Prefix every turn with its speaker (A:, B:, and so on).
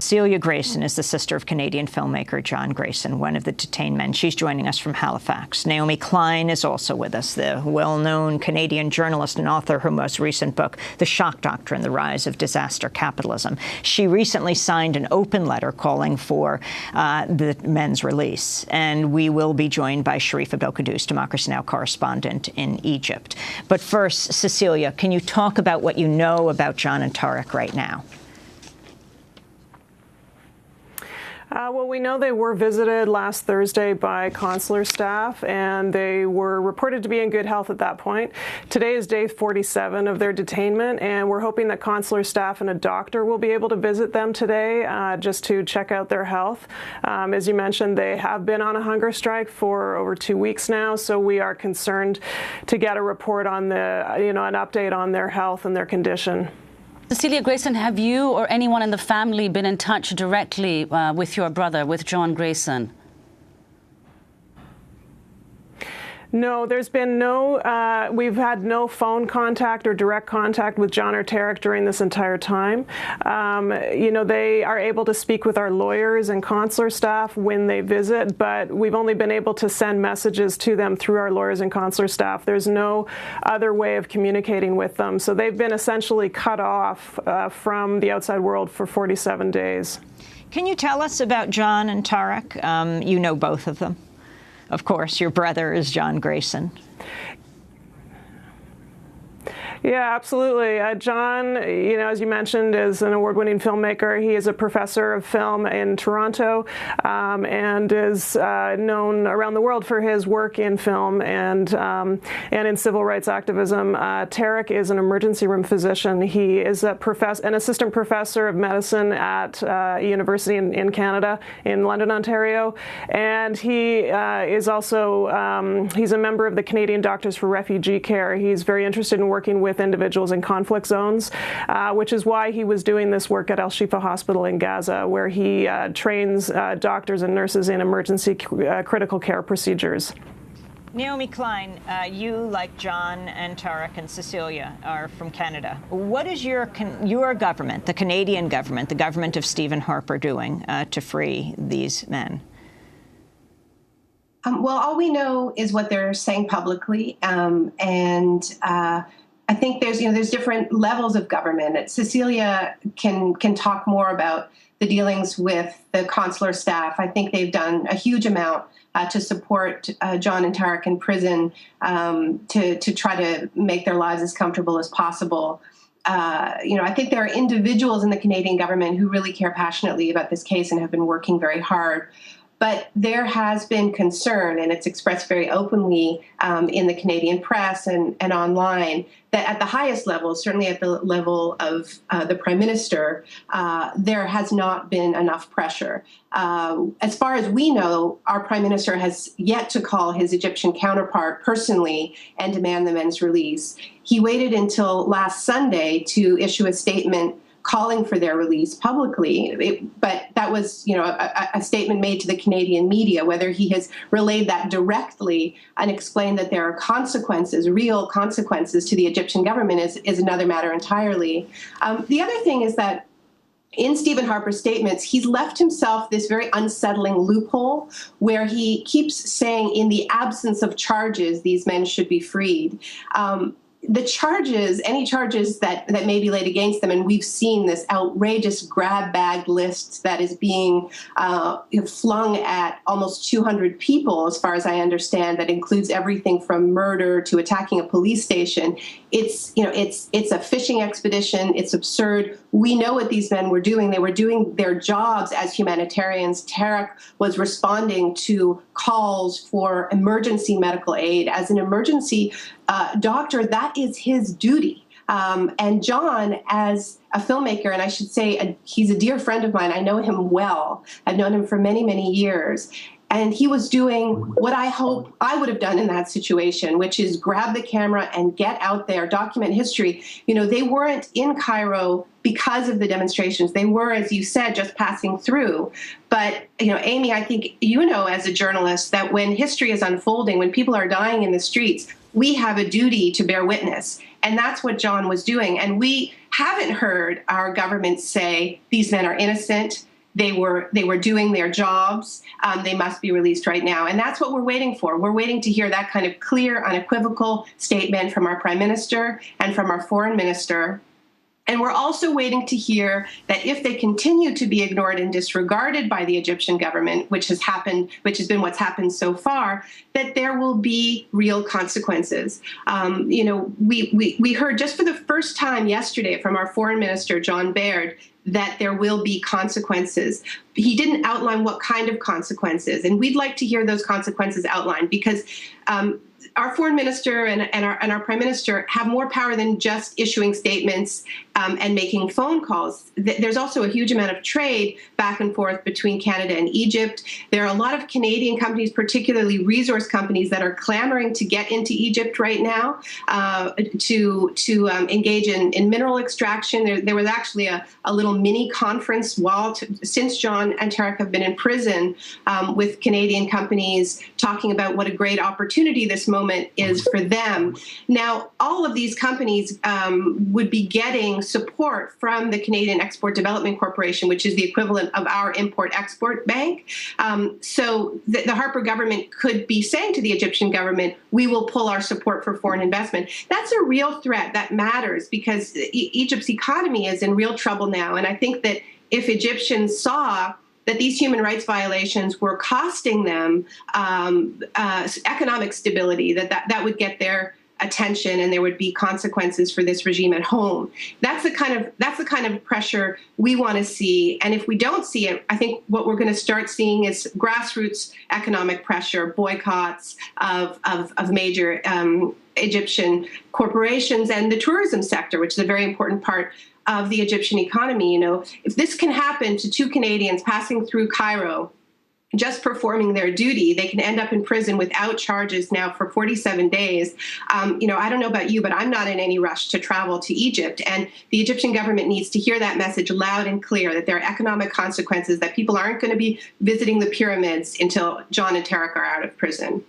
A: Cecilia Greyson is the sister of Canadian filmmaker John Greyson, one of the detained men. She's joining us from Halifax. Naomi Klein is also with us, the well-known Canadian journalist and author of her most recent book, The Shock Doctrine, The Rise of Disaster Capitalism. She recently signed an open letter calling for the men's release. And we will be joined by Sharif Abdel-Quddus, Democracy Now! Correspondent in Egypt. But first, Cecilia, can you talk about what you know about John and Tarek right now?
B: Well, we know they were visited last Thursday by consular staff, and they were reported to be in good health at that point. Today is day 47 of their detainment, and we're hoping that consular staff and a doctor will be able to visit them today just to check out their health. As you mentioned, they have been on a hunger strike for over 2 weeks now, so we are concerned to get a report on an update on their health and their condition.
C: Cecilia Greyson, have you or anyone in the family been in touch directly with your brother, with John Greyson?
B: No, there's been no, we've had no phone contact or direct contact with John or Tarek during this entire time. They are able to speak with our lawyers and consular staff when they visit, but we've only been able to send messages to them through our lawyers and consular staff. There's no other way of communicating with them. So they've been essentially cut off from the outside world for 47 days.
A: Can you tell us about John and Tarek? You know both of them. Of course, your brother is John Greyson.
B: Yeah, absolutely. John, as you mentioned, is an award-winning filmmaker. He is a professor of film in Toronto and is known around the world for his work in film and in civil rights activism. Tarek is an emergency room physician. He is an assistant professor of medicine at a university in Canada, in London, Ontario. And he is also, he's a member of the Canadian Doctors for Refugee Care. He's very interested in working with individuals in conflict zones, which is why he was doing this work at Al-Shifa Hospital in Gaza, where he trains doctors and nurses in emergency critical care procedures.
A: Naomi Klein, you, like John and Tarek and Cecilia, are from Canada. What is your government, the Canadian government, the government of Stephen Harper, doing to free these men?
D: Well, all we know is what they're saying publicly, I think there's different levels of government. Cecilia can talk more about the dealings with the consular staff. I think they've done a huge amount to support John and Tarek in prison to try to make their lives as comfortable as possible. I think there are individuals in the Canadian government who really care passionately about this case and have been working very hard. But there has been concern, and it's expressed very openly in the Canadian press and online, that at the highest level, certainly at the level of the Prime Minister, there has not been enough pressure. As far as we know, our Prime Minister has yet to call his Egyptian counterpart personally and demand the men's release. He waited until last Sunday to issue a statement calling for their release publicly, but that was, a statement made to the Canadian media. Whether he has relayed that directly and explained that there are consequences, real consequences to the Egyptian government is another matter entirely. The other thing is that in Stephen Harper's statements, he's left himself this very unsettling loophole where he keeps saying, in the absence of charges, these men should be freed. The charges, any charges that may be laid against them, and we've seen this outrageous grab bag list that is being flung at almost 200 people, as far as I understand, that includes everything from murder to attacking a police station. It's a fishing expedition. It's absurd. We know what these men were doing. They were doing their jobs as humanitarians. Tarek was responding to calls for emergency medical aid. As an emergency doctor, that is his duty. And John, as a filmmaker, and I should say he's a dear friend of mine. I know him well. I've known him for many, many years. And he was doing what I hope I would have done in that situation, which is grab the camera and get out there, document history. They weren't in Cairo because of the demonstrations. They were, as you said, just passing through. But, Amy, I think as a journalist that when history is unfolding, when people are dying in the streets, we have a duty to bear witness. And that's what John was doing. And we haven't heard our government say these men are innocent. they were doing their jobs. They must be released right now. And that's what we're waiting for. We're waiting to hear that kind of clear, unequivocal statement from our prime minister and from our foreign minister. And we're also waiting to hear that if they continue to be ignored and disregarded by the Egyptian government, which has been what's happened so far, that there will be real consequences. We heard just for the first time yesterday from our foreign minister, John Baird, that there will be consequences. He didn't outline what kind of consequences, and we'd like to hear those consequences outlined, because our foreign minister and our prime minister have more power than just issuing statements and making phone calls. There's also a huge amount of trade back and forth between Canada and Egypt. There are a lot of Canadian companies, particularly resource companies, that are clamoring to get into Egypt right now to engage in mineral extraction. There was actually a little mini conference since John and Tarek have been in prison with Canadian companies talking about what a great opportunity this moment is for them. Now, all of these companies would be getting support from the Canadian Export Development Corporation, which is the equivalent of our Import-Export Bank. So the Harper government could be saying to the Egyptian government, we will pull our support for foreign investment. That's a real threat that matters, because Egypt's economy is in real trouble now. And I think that if Egyptians saw that these human rights violations were costing them economic stability, that would get their attention, and there would be consequences for this regime at home. That's the kind of pressure we want to see. And if we don't see it, I think what we're going to start seeing is grassroots economic pressure, boycotts of major Egyptian corporations, and the tourism sector, which is a very important part of the Egyptian economy. If this can happen to two Canadians passing through Cairo, just performing their duty, they can end up in prison without charges now for 47 days. I don't know about you, but I'm not in any rush to travel to Egypt. And the Egyptian government needs to hear that message loud and clear, that there are economic consequences, that people aren't going to be visiting the pyramids until John and Tarek are out of prison.